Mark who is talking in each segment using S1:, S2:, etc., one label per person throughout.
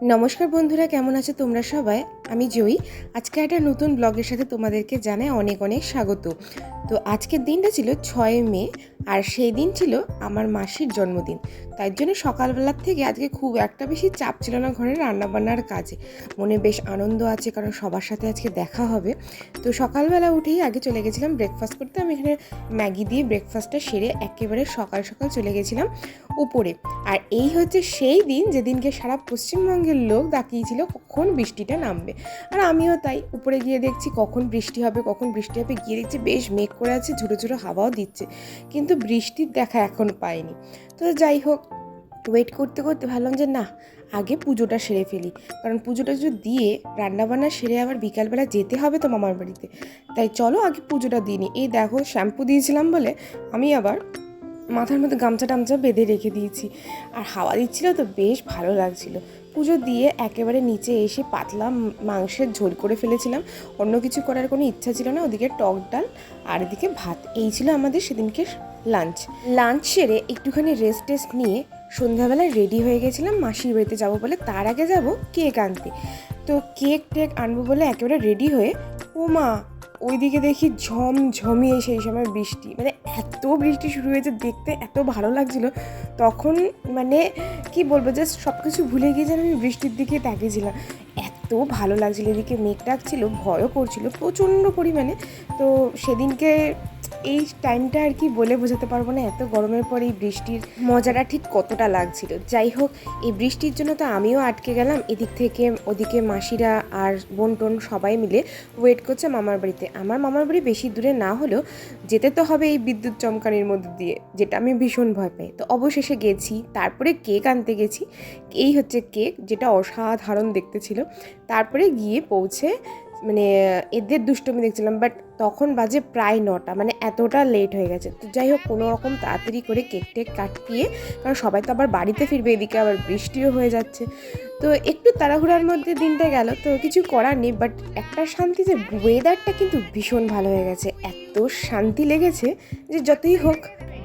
S1: নমস্কার বন্ধুরা, কেমন আছো তোমরা সবাই? আমি জয়ী। আজকে একটা নতুন ব্লগের সাথে তোমাদেরকে জানাই অনেক অনেক স্বাগত। তো আজকের দিনটা ছিল 6 মে, আর সেই দিন ছিল আমার মাসির জন্মদিন। তাই জন্য সকালবেলার থেকে আজকে খুব একটা বেশি চাপ ছিল না ঘরের রান্নাবান্নার কাজে। মনে বেশ আনন্দ আছে, কারণ সবার সাথে আজকে দেখা হবে। তো সকালবেলা উঠেই আগে চলে গেছিলাম ব্রেকফাস্ট করতে। আমি এখানে ম্যাগি দিয়ে ব্রেকফাস্টটা সেরে একেবারে সকাল সকাল চলে গেছিলাম উপরে। আর এই হচ্ছে সেই দিন যেদিনকে সারা পশ্চিমবঙ্গের লোক তাকিয়েছিল কখন বৃষ্টিটা নামবে। আর আমিও তাই উপরে গিয়ে দেখছি কখন বৃষ্টি হবে গিয়ে দেখছি বেশ মেঘ করে আছে, ঝুড়ো ঝুড়ো হাওয়াও দিচ্ছে, কিন্তু বৃষ্টির দেখা এখন পাইনি। তো যাই হোক, ওয়েট করতে করতে ভাবলাম যে না, আগে পুজোটা সেরে ফেলি, কারণ পুজোটা যদি দিয়ে রান্নাবান্না সেরে আবার বিকালবেলা যেতে হবে তো মামার বাড়িতে। তাই চলো আগে পুজোটা দিয়ে নিই। এই দেখো, শ্যাম্পু দিয়েছিলাম বলে আমি আবার মাথার মধ্যে গামছা টামছা বেঁধে রেখে দিয়েছি, আর হাওয়া দিচ্ছিল তো বেশ ভালো লাগছিল। পুজো দিয়ে একেবারে নিচে এসে পাতলা মাংসের ঝোল করে ফেলেছিলাম। অন্য কিছু করার কোনো ইচ্ছা ছিল না। ওদিকে টক ডাল আর এদিকে ভাত, এই ছিল আমাদের সেদিনকে লাঞ্চ সেরে একটুখানি রেস্ট নিয়ে সন্ধ্যাবেলায় রেডি হয়ে গেছিলাম মাসির বাড়িতে যাবো বলে। তার আগে যাব কেক আনতে। তো কেক টেক আনবো বলে একেবারে রেডি হয়ে, ও মা, ওইদিকে দেখি ঝমঝমিয়ে সেই সময় বৃষ্টি, মানে এত বৃষ্টি শুরু হয়েছে, দেখতে এত ভালো লাগছিল তখন, মানে কি বলবো, জাস্ট সব কিছু ভুলে গিয়ে যেন আমি বৃষ্টির দিকে তাকিয়েছিলাম। এত ভালো লাগছিলো, এদিকে মেঘ ডাকছিল, ভয়ও করছিল প্রচণ্ড পরিমাণে। তো সেদিনকে এই টাইমটা আর কি বলে বোঝাতে পারবো না, এত গরমের পর এই বৃষ্টির মজাটা ঠিক কতটা লাগছিল। যাই হোক, এই বৃষ্টির জন্য তো আমিও আটকে গেলাম এদিক থেকে ওদিকে। মাসিরা আর বোন টোন সবাই মিলে ওয়েট করছে মামার বাড়িতে। আমার মামার বাড়ি বেশি দূরে না হলেও যেতে তো হবে এই বিদ্যুৎ চমকানির মধ্যে দিয়ে, যেটা আমি ভীষণ ভয় পাই। তো অবশেষে গেছি, তারপরে কেক আনতে গেছি। এই হচ্ছে কেক, যেটা অসাধারণ দেখতে ছিল। তারপরে গিয়ে পৌঁছে মানে এদের দুষ্টুমি দেখছিলাম, বাট তখন বাজে প্রায় 9টা, মানে এতটা লেট হয়ে গেছে। তো যাই হোক, কোনো রকম তাড়াতাড়ি করে কেক টেক কাটিয়ে, কারণ সবাই তো আবার বাড়িতে ফিরবে, এদিকে আবার বৃষ্টিও হয়ে যাচ্ছে। তো একটু তাড়াহুড়ার মধ্যে দিনটা গেল, তো কিছু করার নেই। বাট একটা শান্তি যে ওয়েদারটা কিন্তু ভীষণ ভালো হয়ে গেছে, এত শান্তি লেগেছে যে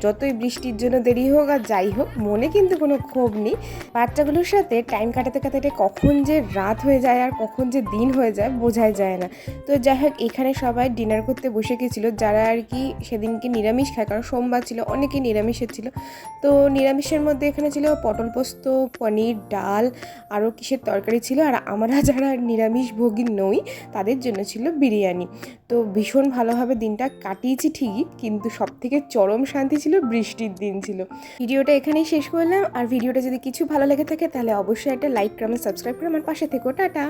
S1: যতই বৃষ্টির জন্য দেরি হোক আর যাই হোক, মনে কিন্তু কোনো ক্ষোভ নেই। বাচ্চাগুলোর সাথে টাইম কাটাতে কাটাতে কখন যে রাত হয়ে যায় আর কখন যে দিন হয়ে যায় বোঝাই যায় না। তো যাই হোক, এখানে সবাই ডিনার করতে বসে গেছিলো, যারা আর কি সেদিনকে নিরামিষ খায়, কারণ সোমবার ছিল, অনেকে নিরামিষের ছিল। তো নিরামিষের মধ্যে এখানে ছিল পটল পোস্ত, পনির, ডাল, আরও কিসের তরকারি ছিল। আর আমরা যারা নিরামিষ ভোগী নই তাদের জন্য ছিল বিরিয়ানি। তো ভীষণ ভালোভাবে দিনটা কাটিয়েছি ঠিকই, কিন্তু সবথেকে চরম শান্তি ছিল বৃষ্টির দিন ছিল। ভিডিওটা এখানেই শেষ করলাম। আর ভিডিওটা যদি কিছু ভালো লেগে থাকে তাহলে অবশ্যই একটা লাইক, কমেন্ট, সাবস্ক্রাইব করে আমার পাশে থেকো। টাটা।